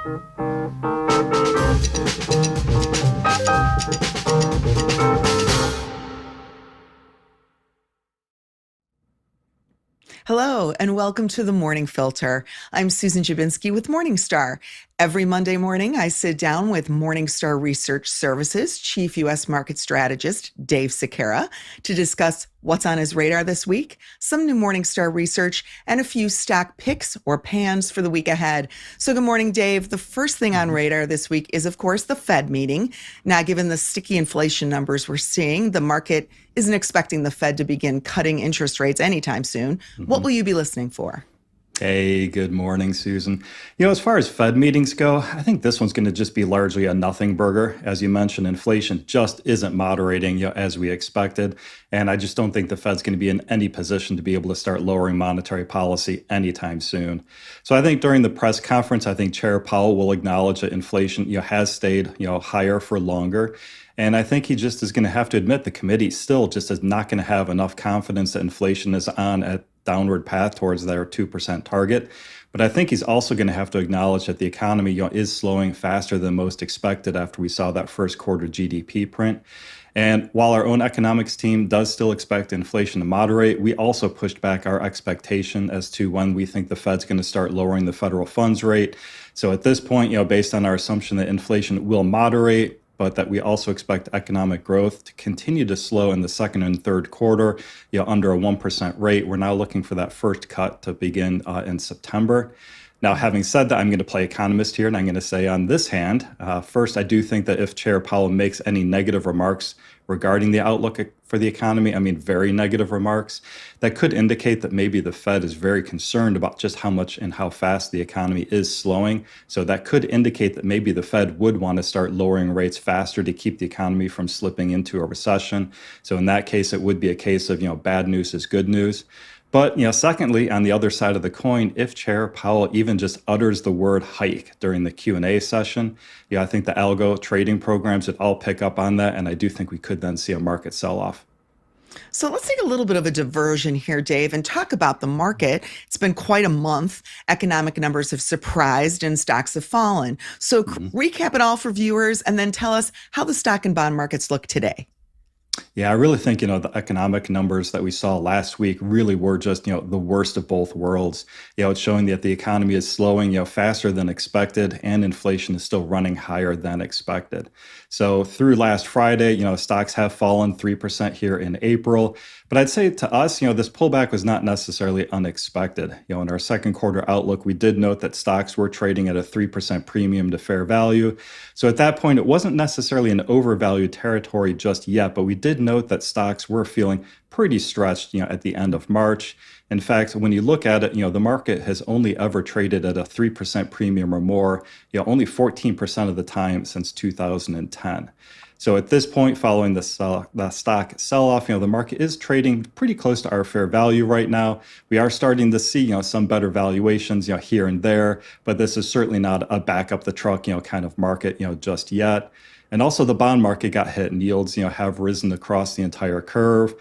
Hello, and welcome to the Morning Filter. I'm Susan Dziubinski with Morningstar. Every Monday morning, I sit down with Morningstar Research Services Chief U.S. Market Strategist Dave Sekera to discuss what's on his radar this week, some new Morningstar research, and a few stock picks or pans for the week ahead. So good morning, Dave. The first thing on radar this week is, of course, the Fed meeting. Now, given the sticky inflation numbers we're seeing, the market isn't expecting the Fed to begin cutting interest rates anytime soon. What will you be listening for? Hey, good morning, Susan. As far as Fed meetings go, I think this one's going to just be largely a nothing burger. As you mentioned, inflation just isn't moderating, as we expected. And I just don't think the Fed's going to be in any position to be able to start lowering monetary policy anytime soon. So I think during the press conference, I think Chair Powell will acknowledge that inflation, has stayed, higher for longer. And I think he just is going to have to admit the committee still just is not going to have enough confidence that inflation is on a downward path towards their 2% target. But I think he's also going to have to acknowledge that the economy is slowing faster than most expected after we saw that first quarter GDP print. And while our own economics team does still expect inflation to moderate, we also pushed back our expectation as to when we think the Fed's going to start lowering the federal funds rate. So at this point, based on our assumption that inflation will moderate, but that we also expect economic growth to continue to slow in the second and third quarter, under a 1% rate. We're now looking for that first cut to begin in September. Now, having said that, I'm going to play economist here, and I'm going to say on this hand, first, I do think that if Chair Powell makes any negative remarks regarding the outlook for the economy, very negative remarks, that could indicate that maybe the Fed is very concerned about just how much and how fast the economy is slowing. So that could indicate that maybe the Fed would want to start lowering rates faster to keep the economy from slipping into a recession. So in that case, it would be a case of, bad news is good news. But, secondly, on the other side of the coin, if Chair Powell even just utters the word hike during the Q&A session, I think the algo trading programs would all pick up on that. And I do think we could then see a market sell-off. So let's take a little bit of a diversion here, Dave, and talk about the market. It's been quite a month. Economic numbers have surprised and stocks have fallen. So recap it all for viewers and then tell us how the stock and bond markets look today. Yeah, I really think, the economic numbers that we saw last week really were just, the worst of both worlds. It's showing that the economy is slowing, faster than expected, and inflation is still running higher than expected. So through last Friday, stocks have fallen 3% here in April. But I'd say to us, this pullback was not necessarily unexpected. In our second quarter outlook, we did note that stocks were trading at a 3% premium to fair value. So at that point, it wasn't necessarily an overvalued territory just yet, but we did note that stocks were feeling pretty stretched, at the end of March. In fact, when you look at it, the market has only ever traded at a 3% premium or more, only 14% of the time since 2010. So at this point, following the stock sell-off, the market is trading pretty close to our fair value right now. We are starting to see, some better valuations, here and there, but this is certainly not a back up the truck, kind of market, just yet. And also the bond market got hit and yields, have risen across the entire curve.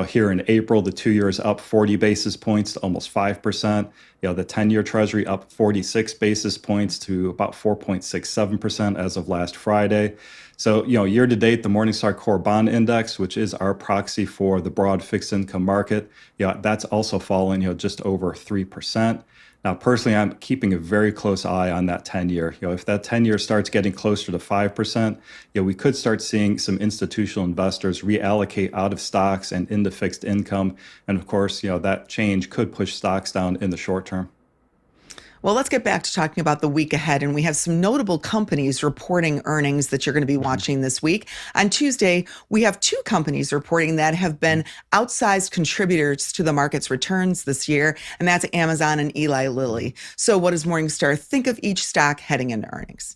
Here in April, the 2-year is up 40 basis points to almost 5%. The 10-year Treasury up 46 basis points to about 4.67% as of last Friday. So, year to date, the Morningstar Core Bond Index, which is our proxy for the broad fixed income market, that's also fallen, just over 3%. Now, personally, I'm keeping a very close eye on that 10-year. If that 10-year starts getting closer to 5%, we could start seeing some institutional investors reallocate out of stocks and into fixed income. And of course, that change could push stocks down in the short term. Well, let's get back to talking about the week ahead. And we have some notable companies reporting earnings that you're going to be watching this week. On Tuesday, we have 2 companies reporting that have been outsized contributors to the market's returns this year, and that's Amazon and Eli Lilly. So what does Morningstar think of each stock heading into earnings?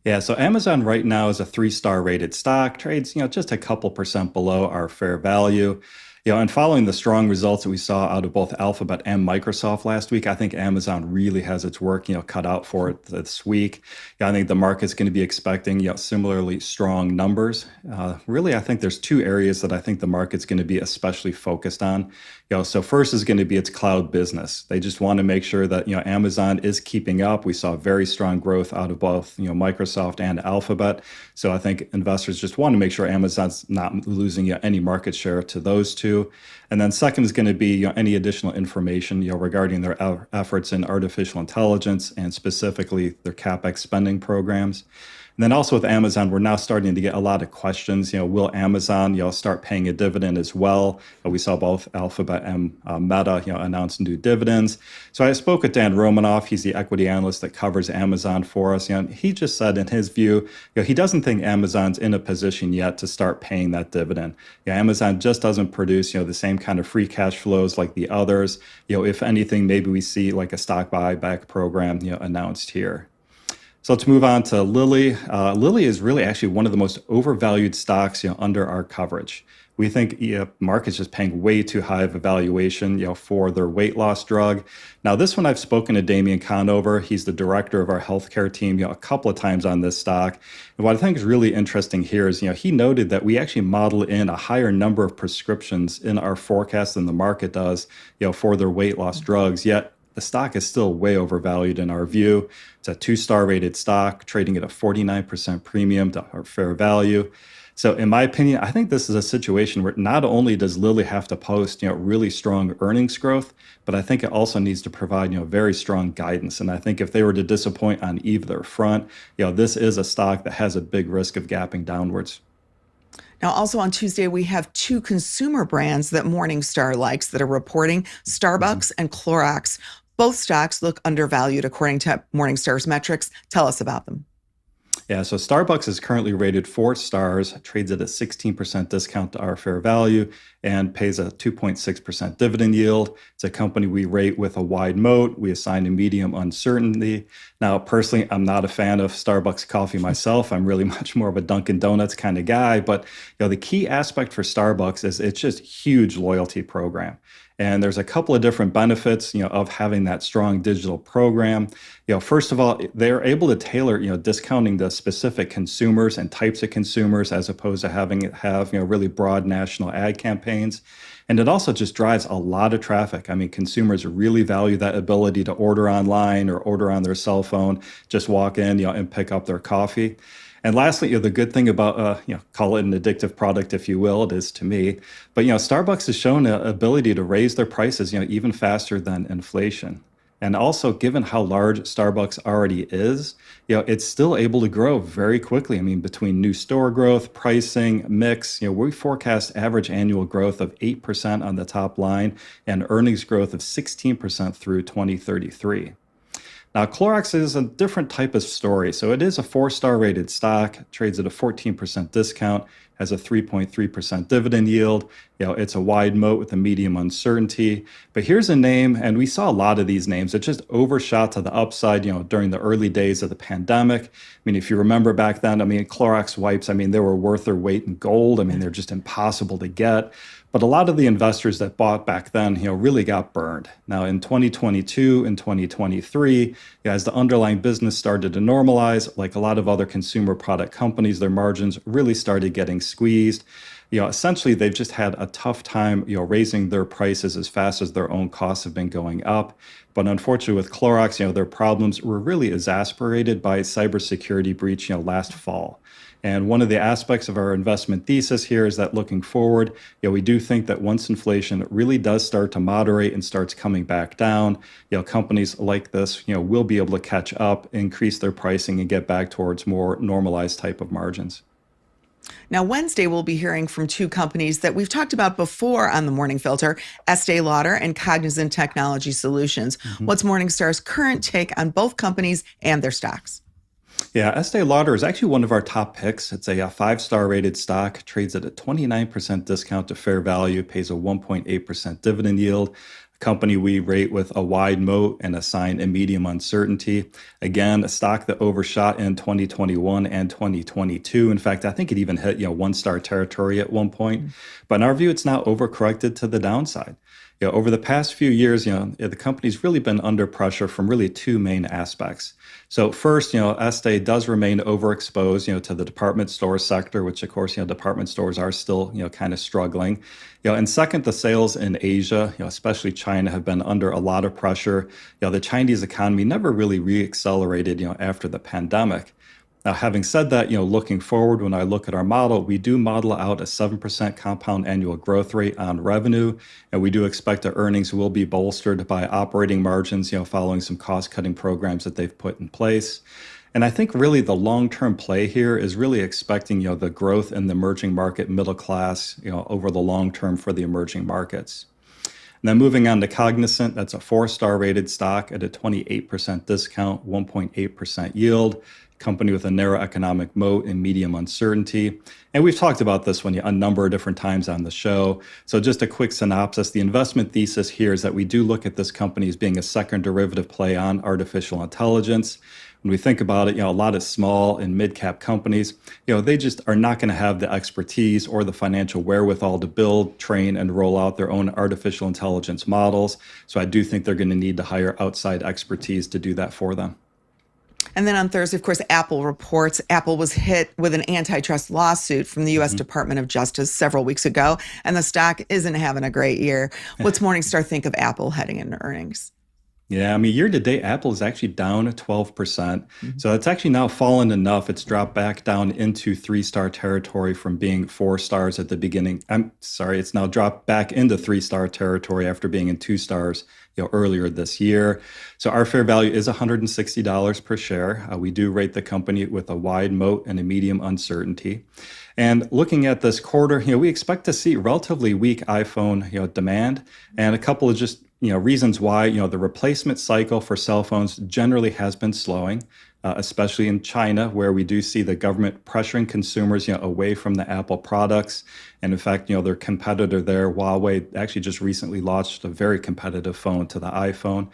Yeah, so Amazon right now is a 3-star rated stock, trades, just a couple percent below our fair value. And following the strong results that we saw out of both Alphabet and Microsoft last week, I think Amazon really has its work, cut out for it this week. I think the market's going to be expecting, similarly strong numbers. Really, I think there's two areas that I think the market's going to be especially focused on. So first is going to be its cloud business. They just want to make sure that, Amazon is keeping up. We saw very strong growth out of both, Microsoft and Alphabet. So I think investors just want to make sure Amazon's not losing any market share to those two. And then second is going to be any additional information regarding their efforts in artificial intelligence and specifically their CapEx spending programs. And then also with Amazon, we're now starting to get a lot of questions. Will Amazon, start paying a dividend as well? We saw both Alphabet and Meta, announce new dividends. So I spoke with Dan Romanoff. He's the equity analyst that covers Amazon for us. He just said, in his view, he doesn't think Amazon's in a position yet to start paying that dividend. Amazon just doesn't produce, the same kind of free cash flows like the others. If anything, maybe we see like a stock buyback program, announced here. So let's move on to Lilly. Lilly is really actually one of the most overvalued stocks, under our coverage. We think the market's just paying way too high of a valuation, for their weight loss drug. Now, this one I've spoken to Damian Conover. He's the director of our healthcare team, a couple of times on this stock. And what I think is really interesting here is, he noted that we actually model in a higher number of prescriptions in our forecast than the market does, for their weight loss drugs. Yet the stock is still way overvalued in our view. It's a 2-star rated stock, trading at a 49% premium to our fair value. So in my opinion, I think this is a situation where not only does Lilly have to post, really strong earnings growth, but I think it also needs to provide, very strong guidance. And I think if they were to disappoint on either front, this is a stock that has a big risk of gapping downwards. Now, also on Tuesday, we have two consumer brands that Morningstar likes that are reporting, Starbucks and Clorox. Both stocks look undervalued according to Morningstar's metrics. Tell us about them. Yeah, so Starbucks is currently rated 4 stars, trades at a 16% discount to our fair value, and pays a 2.6% dividend yield. It's a company we rate with a wide moat. We assign a medium uncertainty. Now, personally, I'm not a fan of Starbucks coffee myself. I'm really much more of a Dunkin' Donuts kind of guy. But the key aspect for Starbucks is it's just a huge loyalty program. And there's a couple of different benefits, of having that strong digital program. First of all, they're able to tailor, discounting to specific consumers and types of consumers as opposed to having it have, really broad national ad campaigns. And it also just drives a lot of traffic. I mean, consumers really value that ability to order online or order on their cell phone, just walk in, and pick up their coffee. And lastly, the good thing about, call it an addictive product, if you will, it is to me. But, Starbucks has shown an ability to raise their prices, even faster than inflation. And also, given how large Starbucks already is, it's still able to grow very quickly. I mean, between new store growth, pricing, mix, we forecast average annual growth of 8% on the top line and earnings growth of 16% through 2033. Now, Clorox is a different type of story. So it is a 4-star rated stock, trades at a 14% discount, has a 3.3% dividend yield. It's a wide moat with a medium uncertainty. But here's a name, and we saw a lot of these names that just overshot to the upside, during the early days of the pandemic. I mean, if you remember back then, Clorox wipes, they were worth their weight in gold. They're just impossible to get. But a lot of the investors that bought back then, really got burned. Now in 2022 and 2023, as the underlying business started to normalize, like a lot of other consumer product companies, their margins really started getting squeezed. Essentially, they've just had a tough time, raising their prices as fast as their own costs have been going up. But unfortunately, with Clorox, their problems were really exacerbated by a cybersecurity breach, last fall. And one of the aspects of our investment thesis here is that looking forward, we do think that once inflation really does start to moderate and starts coming back down, companies like this, will be able to catch up, increase their pricing, and get back towards more normalized type of margins. Now, Wednesday, we'll be hearing from two companies that we've talked about before on the Morning Filter, Estee Lauder and Cognizant Technology Solutions. What's Morningstar's current take on both companies and their stocks? Yeah, Estee Lauder is actually one of our top picks. It's a 5-star rated stock, trades at a 29% discount to fair value, pays a 1.8% dividend yield. Company we rate with a wide moat and assign a medium uncertainty. Again, a stock that overshot in 2021 and 2022. In fact, I think it even hit, one-star territory at one point. But in our view, it's now overcorrected to the downside. Over the past few years, the company's really been under pressure from really two main aspects. So first, Estee does remain overexposed, to the department store sector, which of course, department stores are still, kind of struggling. And second, the sales in Asia, especially China, have been under a lot of pressure. The Chinese economy never really reaccelerated, after the pandemic. Now, having said that, looking forward, when I look at our model, we do model out a 7% compound annual growth rate on revenue, and we do expect that earnings will be bolstered by operating margins, following some cost-cutting programs that they've put in place. And I think really the long-term play here is really expecting, the growth in the emerging market middle class, over the long term for the emerging markets. And then moving on to Cognizant, that's a 4-star rated stock at a 28% discount, 1.8% yield. Company with a narrow economic moat and medium uncertainty. And we've talked about this one a number of different times on the show. So just a quick synopsis, the investment thesis here is that we do look at this company as being a second derivative play on artificial intelligence. When we think about it, a lot of small and mid-cap companies, they just are not going to have the expertise or the financial wherewithal to build, train, and roll out their own artificial intelligence models. So I do think they're going to need to hire outside expertise to do that for them. And then on Thursday, of course, Apple reports Apple was hit with an antitrust lawsuit from the U.S. Department of Justice several weeks ago, and the stock isn't having a great year. What's Morningstar think of Apple heading into earnings? Yeah, year to date, Apple is actually down 12%. So it's actually now fallen enough. It's dropped back down into 3-star territory from being 4 stars at the beginning. It's now dropped back into 3-star territory after being in 2 stars, earlier this year. So our fair value is $160 per share. We do rate the company with a wide moat and a medium uncertainty. And looking at this quarter, we expect to see relatively weak iPhone, demand, and a couple of just reasons why, the replacement cycle for cell phones generally has been slowing, especially in China, where we do see the government pressuring consumers, away from the Apple products. And in fact, their competitor there, Huawei, actually just recently launched a very competitive phone to the iPhone.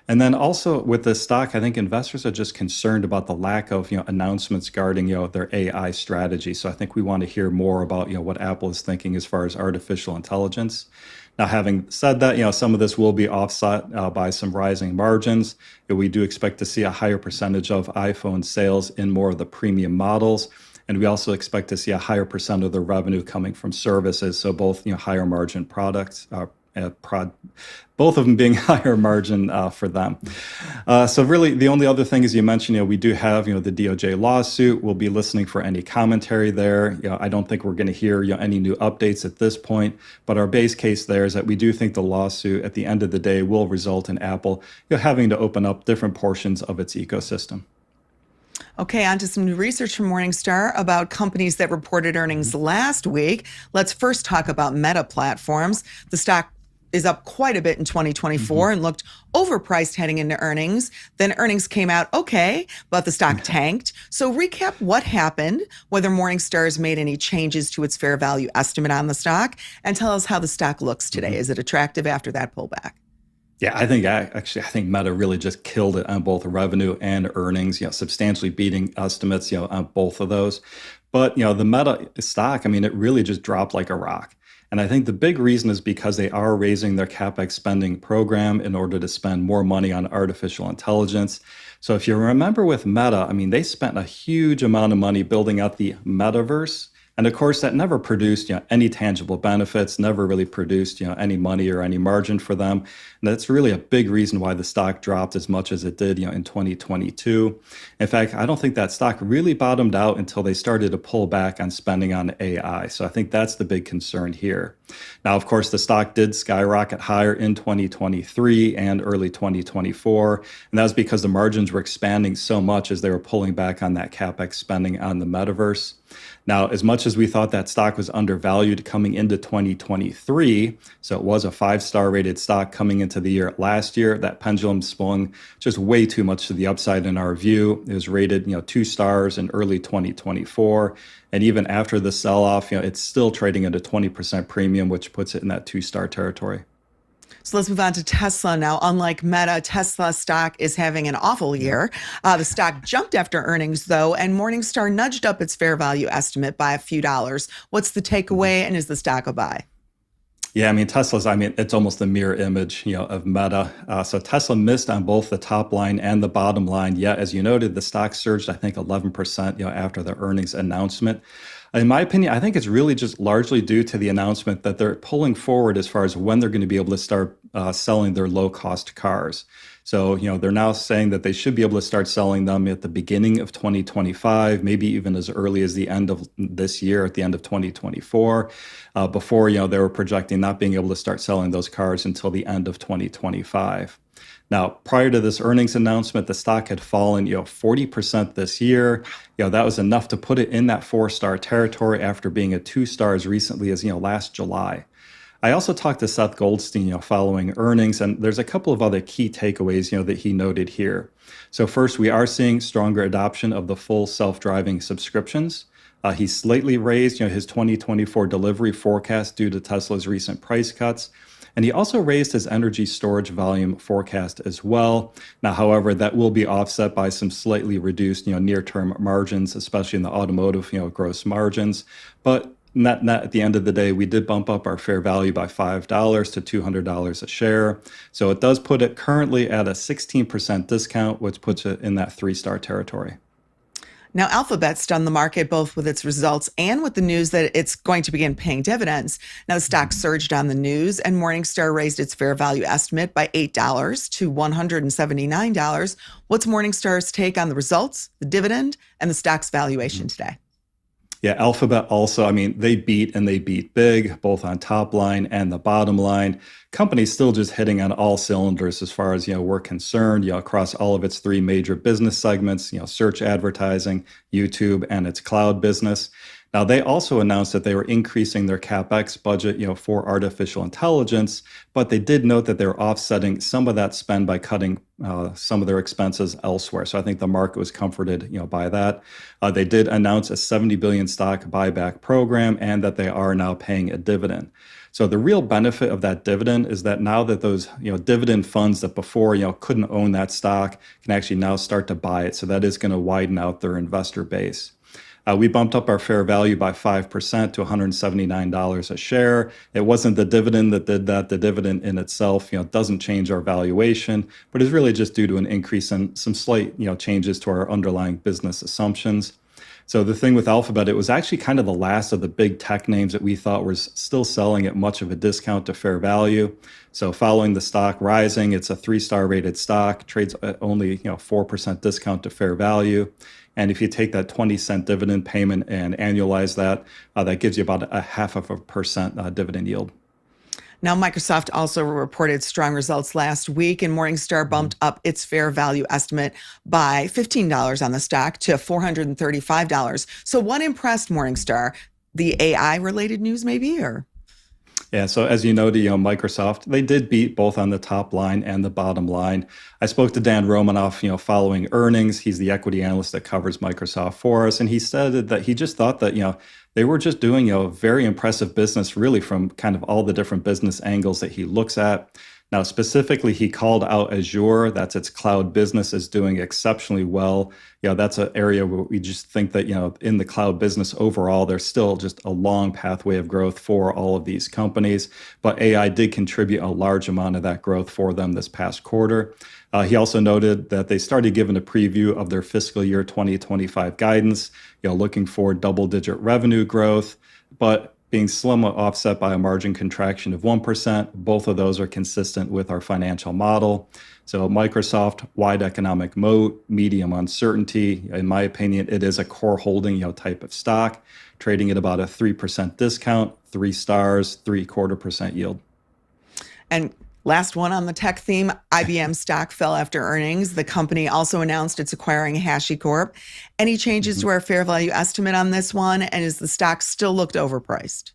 And then also with this stock, I think investors are just concerned about the lack of, announcements regarding, their AI strategy. So I think we want to hear more about, what Apple is thinking as far as artificial intelligence. Now, having said that, some of this will be offset by some rising margins. We do expect to see a higher percentage of iPhone sales in more of the premium models. And we also expect to see a higher percent of the revenue coming from services. So both, higher margin products, both of them being higher margin for them. So really, the only other thing is you mentioned, we do have, the DOJ lawsuit. We'll be listening for any commentary there. I don't think we're going to hear, any new updates at this point. But our base case there is that we do think the lawsuit at the end of the day will result in Apple, having to open up different portions of its ecosystem. Okay, on to some new research from Morningstar about companies that reported earnings last week. Let's first talk about Meta Platforms. The stock is up quite a bit in 2024 and looked overpriced heading into earnings. Then earnings came out okay, but the stock tanked. So recap what happened, whether Morningstar has made any changes to its fair value estimate on the stock, and tell us how the stock looks today. Is it attractive after that pullback? Yeah, I think Meta really just killed it on both revenue and earnings, substantially beating estimates, on both of those. But, the Meta stock, it really just dropped like a rock. And I think the big reason is because they are raising their CapEx spending program in order to spend more money on artificial intelligence. So if you remember with Meta, they spent a huge amount of money building out the metaverse. And of course, that never produced any tangible benefits, never really produced any money or any margin for them. And that's really a big reason why the stock dropped as much as it did in 2022. In fact, I don't think that stock really bottomed out until they started to pull back on spending on AI. So I think that's the big concern here. Now, of course, the stock did skyrocket higher in 2023 and early 2024. And that was because the margins were expanding so much as they were pulling back on that CapEx spending on the metaverse. Now, as much as we thought that stock was undervalued coming into 2023, so it was a 5-star rated stock coming into the year last year, that pendulum swung just way too much to the upside in our view. It was rated, 2 stars in early 2024. And even after the sell-off, it's still trading at a 20% premium, which puts it in that 2-star territory. So let's move on to Tesla now. Unlike Meta, Tesla stock is having an awful year. The stock jumped after earnings, though, and Morningstar nudged up its fair value estimate by a few dollars. What's the takeaway, and is the stock a buy? Yeah, I mean, it's almost a mirror image, of Meta. So Tesla missed on both the top line and the bottom line. Yet, as you noted, the stock surged, I think, 11%, after the earnings announcement. In my opinion, I think it's really just largely due to the announcement that they're pulling forward as far as when they're going to be able to start selling their low-cost cars. So, they're now saying that they should be able to start selling them at the beginning of 2025, maybe even as early as the end of this year, at the end of 2024. Before, they were projecting not being able to start selling those cars until the end of 2025. Now, prior to this earnings announcement, the stock had fallen, 40% this year. That was enough to put it in that 4-star territory after being at 2 stars recently as, last July. I also talked to Seth Goldstein, following earnings, and there's a couple of other key takeaways, that he noted here. So first, we are seeing stronger adoption of the full self-driving subscriptions. He slightly raised, his 2024 delivery forecast due to Tesla's recent price cuts. And he also raised his energy storage volume forecast as well. Now, however, that will be offset by some slightly reduced, near-term margins, especially in the automotive, gross margins. But net at the end of the day, we did bump up our fair value by $5 to $200 a share. So it does put it currently at a 16% discount, which puts it in that 3-star territory. Now, Alphabet stunned the market both with its results and with the news that it's going to begin paying dividends. Now, the stock surged on the news, and Morningstar raised its fair value estimate by $8 to $179. What's Morningstar's take on the results, the dividend, and the stock's valuation today? Yeah, Alphabet also, they beat and they beat big, both on top line and the bottom line. Company's still just hitting on all cylinders as far as, we're concerned, across all of its 3 major business segments, search advertising, YouTube, and its cloud business. Now, they also announced that they were increasing their CapEx budget, for artificial intelligence, but they did note that they're offsetting some of that spend by cutting some of their expenses elsewhere. So I think the market was comforted, by that. They did announce a 70 billion stock buyback program and that they are now paying a dividend. So the real benefit of that dividend is that now that those, dividend funds that before, couldn't own that stock can actually now start to buy it. So that is going to widen out their investor base. We bumped up our fair value by 5% to $179 a share. It wasn't the dividend that did that. The dividend in itself, doesn't change our valuation, but is really just due to an increase in some slight, changes to our underlying business assumptions. So the thing with Alphabet, it was actually kind of the last of the big tech names that we thought was still selling at much of a discount to fair value. So following the stock rising, it's a 3-star rated stock, trades at only 4% discount to fair value. And if you take that 20-cent dividend payment and annualize that, that gives you about a 0.5% dividend yield. Now, Microsoft also reported strong results last week, and Morningstar bumped up its fair value estimate by $15 on the stock to $435. So what impressed Morningstar? The AI-related news maybe, or? Yeah, so as you know, Microsoft, they did beat both on the top line and the bottom line. I spoke to Dan Romanoff, following earnings. He's the equity analyst that covers Microsoft for us, and he said that he just thought that, they were just doing a very impressive business, really, from kind of all the different business angles that he looks at. Now, specifically, he called out Azure, that's its cloud business, is doing exceptionally well. That's an area where we just think that, in the cloud business overall, there's still just a long pathway of growth for all of these companies. But AI did contribute a large amount of that growth for them this past quarter. He also noted that they started giving a preview of their fiscal year 2025 guidance, looking for double-digit revenue growth, but being somewhat offset by a margin contraction of 1%. Both of those are consistent with our financial model. So Microsoft, wide economic moat, medium uncertainty. In my opinion, it is a core holding, type of stock, trading at about a 3% discount, 3 stars, 0.75% yield. And last one on the tech theme, IBM stock fell after earnings. The company also announced it's acquiring HashiCorp. Any changes to our fair value estimate on this one? And is the stock still looked overpriced?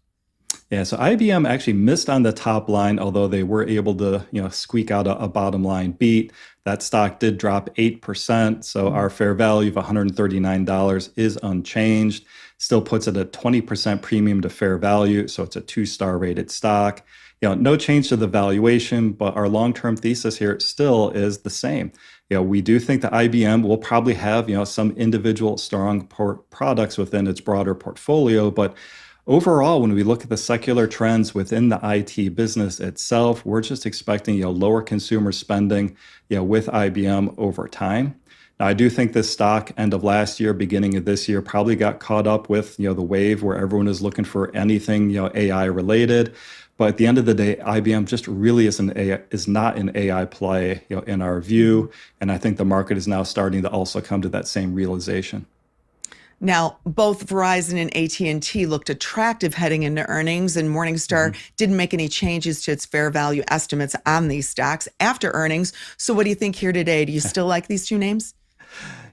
Yeah, so IBM actually missed on the top line, although they were able to, squeak out a bottom line beat. That stock did drop 8%. So our fair value of $139 is unchanged. Still puts it at 20% premium to fair value. So it's a 2-star rated stock. No change to the valuation, but our long-term thesis here still is the same. We do think that IBM will probably have, some individual strong products within its broader portfolio, but overall, when we look at the secular trends within the IT business itself, we're just expecting, lower consumer spending, with IBM over time. Now, I do think this stock, end of last year, beginning of this year, probably got caught up with, the wave where everyone is looking for anything, AI related. But at the end of the day, IBM just really is not an AI play, in our view. And I think the market is now starting to also come to that same realization. Now, both Verizon and AT&T looked attractive heading into earnings, and Morningstar didn't make any changes to its fair value estimates on these stocks after earnings. So what do you think here today? Do you still like these two names?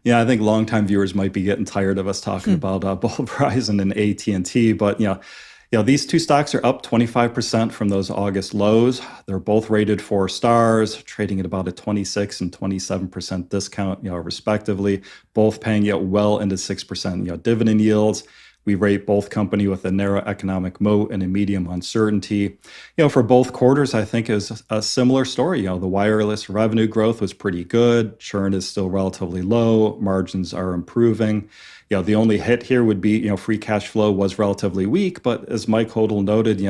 Yeah, I think longtime viewers might be getting tired of us talking about both Verizon and AT&T, but these two stocks are up 25% from those August lows. They're both rated 4 stars, trading at about a 26 and 27% discount, respectively. Both paying well into 6%, dividend yields. We rate both company with a narrow economic moat and a medium uncertainty. For both quarters, I think is a similar story. The wireless revenue growth was pretty good. Churn is still relatively low. Margins are improving. The only hit here would be, free cash flow was relatively weak. But as Mike Hodel noted,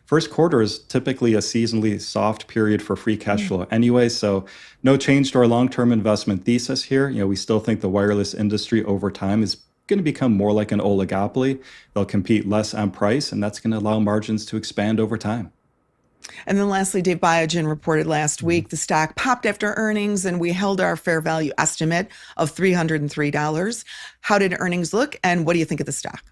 first quarter is typically a seasonally soft period for free cash flow anyway. So no change to our long-term investment thesis here. We still think the wireless industry over time is going to become more like an oligopoly. They'll compete less on price, and that's going to allow margins to expand over time. And then lastly, Dave, Biogen reported last week the stock popped after earnings, and we held our fair value estimate of $303. How did earnings look, and what do you think of the stock?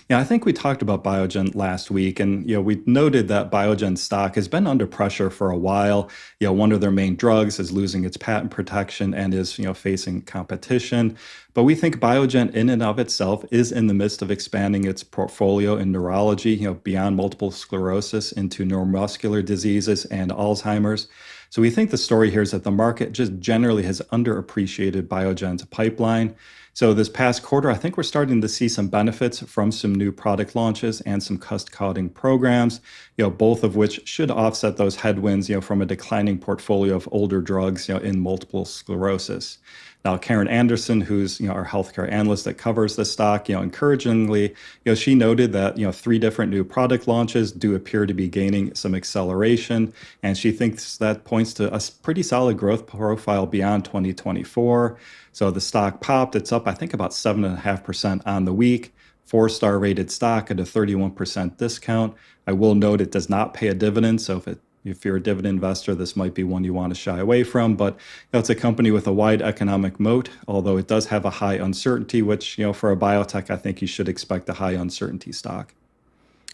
Yeah, I think we talked about Biogen last week, and we noted that Biogen stock has been under pressure for a while. One of their main drugs is losing its patent protection and is facing competition. But we think Biogen, in and of itself, is in the midst of expanding its portfolio in neurology, beyond multiple sclerosis into neuromuscular diseases and Alzheimer's. So we think the story here is that the market just generally has underappreciated Biogen's pipeline. So this past quarter, I think we're starting to see some benefits from some new product launches and some cost-cutting programs, both of which should offset those headwinds, from a declining portfolio of older drugs, in multiple sclerosis. Now, Karen Anderson, who's our healthcare analyst that covers the stock, encouragingly, she noted that 3 different new product launches do appear to be gaining some acceleration, and she thinks that points to a pretty solid growth profile beyond 2024. So the stock popped. It's up, I think, about 7.5% on the week. 4-star rated stock at a 31% discount. I will note it does not pay a dividend, so if you're a dividend investor, this might be one you want to shy away from. But it's a company with a wide economic moat, although it does have a high uncertainty, which, for a biotech, I think you should expect a high uncertainty stock.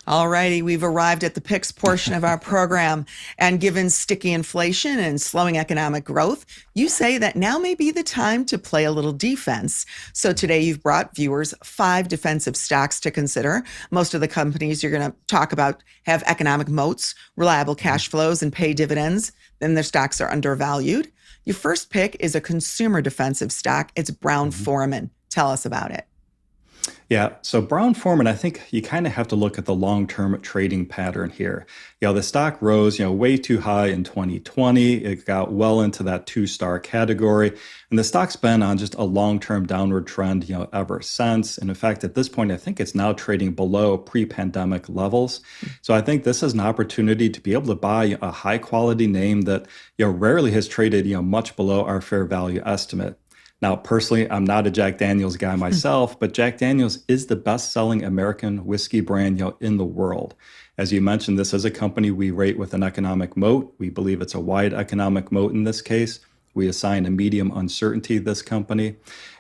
All righty, we've arrived at the picks portion of our program. And given sticky inflation and slowing economic growth, you say that now may be the time to play a little defense. So today you've brought viewers 5 defensive stocks to consider. Most of the companies you're going to talk about have economic moats, reliable cash flows, and pay dividends. Then their stocks are undervalued. Your first pick is a consumer defensive stock. It's Brown-Forman. Tell us about it. Yeah, so Brown-Forman, I think you kind of have to look at the long-term trading pattern here. The stock rose, way too high in 2020. It got well into that 2-star category, and the stock's been on just a long-term downward trend, ever since. And in fact, at this point, I think it's now trading below pre-pandemic levels. So I think this is an opportunity to be able to buy a high-quality name that, rarely has traded, much below our fair value estimate. Now, personally, I'm not a Jack Daniels guy myself, but Jack Daniels is the best-selling American whiskey brand, in the world. As you mentioned, this is a company we rate with an economic moat. We believe it's a wide economic moat in this case. We assign a medium uncertainty to this company.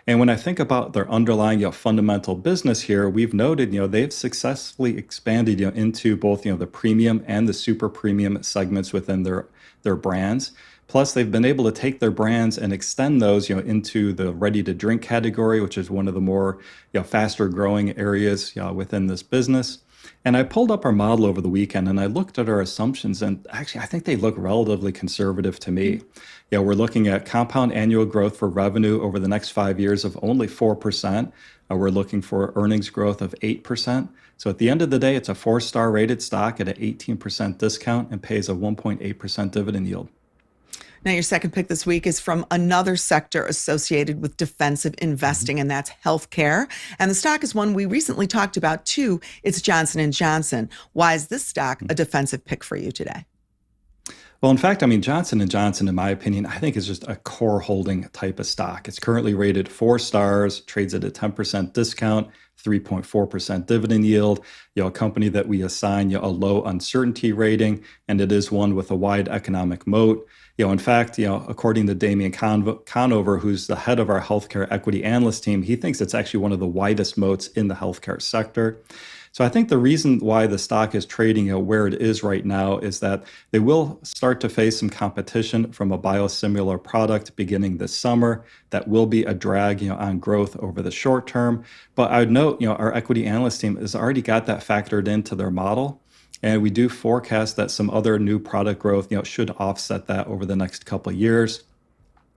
And when I think about their underlying fundamental business here, we've noted they've successfully expanded into both the premium and the super premium segments within their brands. Plus, they've been able to take their brands and extend those into the ready-to-drink category, which is one of the more faster growing areas within this business. And I pulled up our model over the weekend and I looked at our assumptions, and actually, I think they look relatively conservative to me. Yeah, we're looking at compound annual growth for revenue over the next 5 years of only 4%. We're looking for earnings growth of 8%. So at the end of the day, it's a four-star rated stock at an 18% discount and pays a 1.8% dividend yield. Now, your second pick this week is from another sector associated with defensive investing, and that's healthcare. And the stock is one we recently talked about too. It's Johnson & Johnson. Why is this stock a defensive pick for you today? Well, in fact, I mean, Johnson & Johnson, in my opinion, I think is just a core holding type of stock. It's currently rated 4 stars, trades at a 10% discount, 3.4% dividend yield, a company that we assign a low uncertainty rating, and it is one with a wide economic moat. In fact, according to Damian Conover, who's the head of our healthcare equity analyst team, he thinks it's actually one of the widest moats in the healthcare sector. So I think the reason why the stock is trading where it is right now is that they will start to face some competition from a biosimilar product beginning this summer. That will be a drag, on growth over the short term. But I would note, our equity analyst team has already got that factored into their model. And we do forecast that some other new product growth, should offset that over the next couple of years.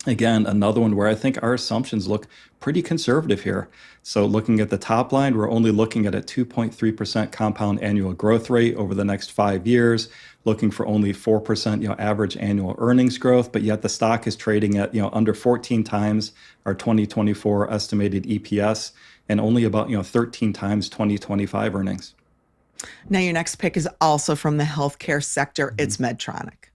Again, another one where I think our assumptions look pretty conservative here. So looking at the top line, we're only looking at a 2.3% compound annual growth rate over the next 5 years, looking for only 4%, average annual earnings growth, but yet the stock is trading at, under 14 times our 2024 estimated EPS and only about, 13 times 2025 earnings. Now, your next pick is also from the healthcare sector. It's Medtronic.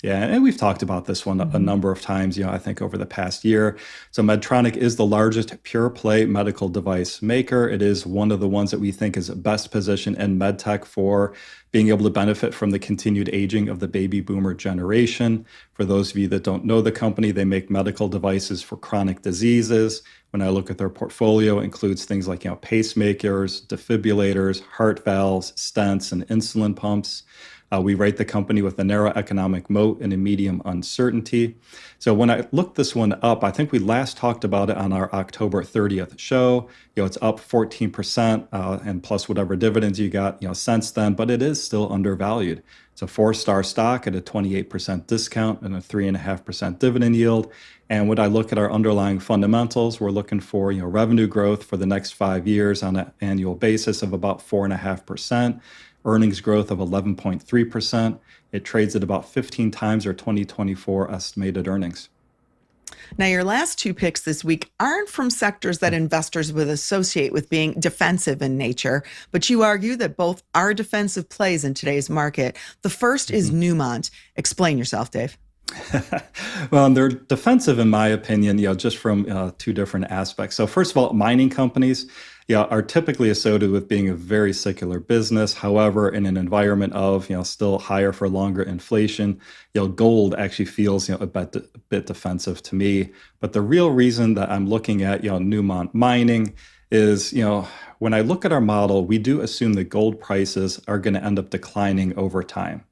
Yeah, and we've talked about this one a number of times, I think over the past year. So Medtronic is the largest pure play medical device maker. It is one of the ones that we think is best positioned in medtech for being able to benefit from the continued aging of the baby boomer generation. For those of you that don't know the company, they make medical devices for chronic diseases. When I look at their portfolio, it includes things like pacemakers, defibrillators, heart valves, stents, and insulin pumps. We rate the company with a narrow economic moat and a medium uncertainty. So when I looked this one up, I think we last talked about it on our October 30th show. It's up 14% and plus whatever dividends you got, since then, but it is still undervalued. It's a 4-star stock at a 28% discount and a 3.5% dividend yield. And when I look at our underlying fundamentals, we're looking for revenue growth for the next 5 years on an annual basis of about 4.5%. Earnings growth of 11.3%. It trades at about 15 times our 2024 estimated earnings. Now, your last two picks this week aren't from sectors that investors would associate with being defensive in nature, but you argue that both are defensive plays in today's market. The first is Numont. Explain yourself, Dave. Well, they're defensive, in my opinion, just from two different aspects. So first of all, mining companies, are typically associated with being a very secular business. However, in an environment of, still higher for longer inflation, gold actually feels, a bit defensive to me. But the real reason that I'm looking at, Numont Mining is, when I look at our model, we do assume that gold prices are going to end up declining over time.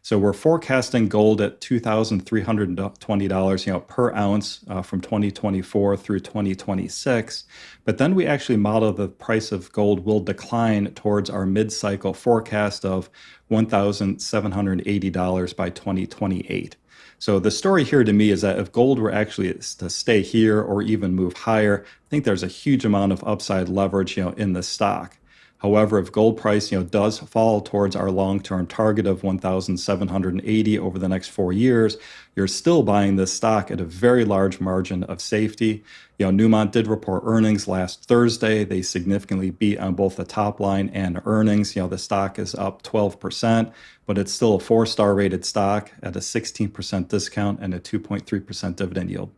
So we're forecasting gold at $2,320, per ounce from 2024 through 2026. But then we actually model the price of gold will decline towards our mid-cycle forecast of $1,780 by 2028. So the story here to me is that if gold were actually to stay here or even move higher, I think there's a huge amount of upside leverage, in the stock. However, if gold price, does fall towards our long-term target of 1,780 over the next 4 years, you're still buying this stock at a very large margin of safety. Numont did report earnings last Thursday. They significantly beat on both the top line and earnings. The stock is up 12%, but it's still a 4-star rated stock at a 16% discount and a 2.3% dividend yield.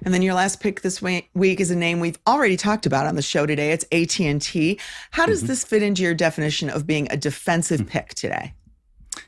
And then your last pick this week is a name we've already talked about on the show today. It's AT&T. How does this fit into your definition of being a defensive pick today?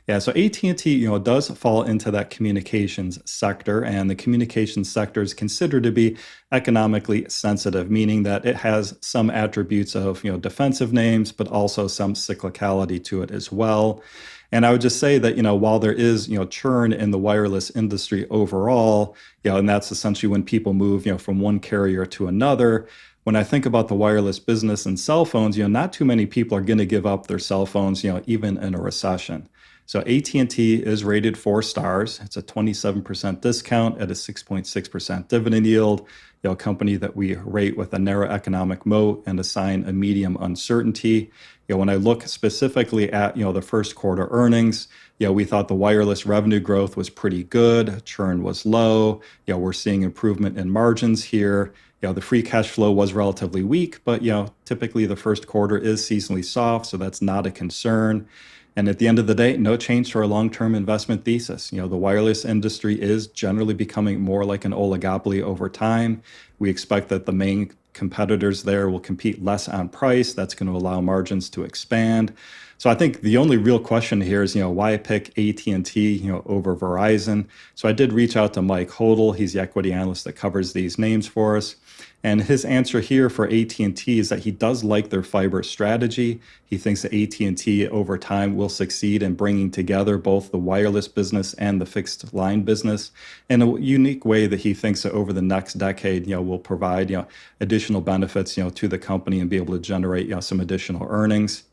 Yeah, so AT&T, does fall into that communications sector, and the communications sector is considered to be economically sensitive, meaning that it has some attributes of, defensive names, but also some cyclicality to it as well. And I would just say that, while there is, churn in the wireless industry overall, and that's essentially when people move, from one carrier to another. when I think about the wireless business and cell phones, not too many people are going to give up their cell phones, even in a recession. So AT&T is rated 4 stars. It's a 27% discount at a 6.6% dividend yield. A company that we rate with a narrow economic moat and assign a medium uncertainty. When I look specifically at the first quarter earnings, we thought the wireless revenue growth was pretty good. Churn was low. We're seeing improvement in margins here. The free cash flow was relatively weak, but typically the first quarter is seasonally soft, so that's not a concern. And at the end of the day, no change to our long-term investment thesis. The wireless industry is generally becoming more like an oligopoly over time. We expect that the main competitors there will compete less on price. That's going to allow margins to expand. So I think the only real question here is, why pick AT&T, over Verizon? So I did reach out to Mike Hodel. He's the equity analyst that covers these names for us. And his answer here for AT&T is that he does like their fiber strategy. He thinks that AT&T over time will succeed in bringing together both the wireless business and the fixed line business in a unique way that he thinks that over the next decade, will provide, additional benefits, to the company and be able to generate, some additional earnings.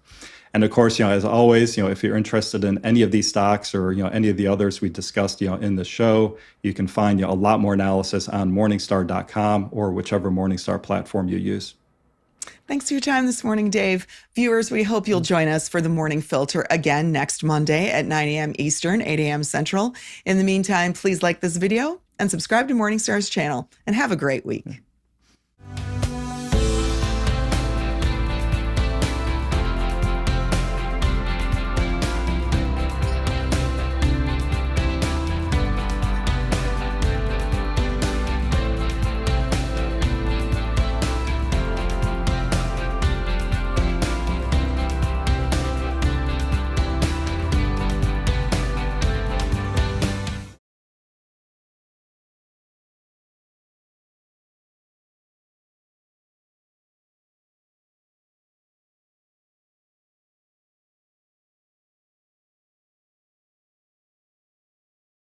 And of course, as always, if you're interested in any of these stocks or, any of the others we discussed, in the show, you can find, a lot more analysis on Morningstar.com or whichever Morningstar platform you use. Thanks for your time this morning, Dave. Viewers, we hope you'll join us for the Morning Filter again next Monday at 9 a.m. Eastern, 8 a.m. Central. In the meantime, please like this video and subscribe to Morningstar's channel, and have a great week.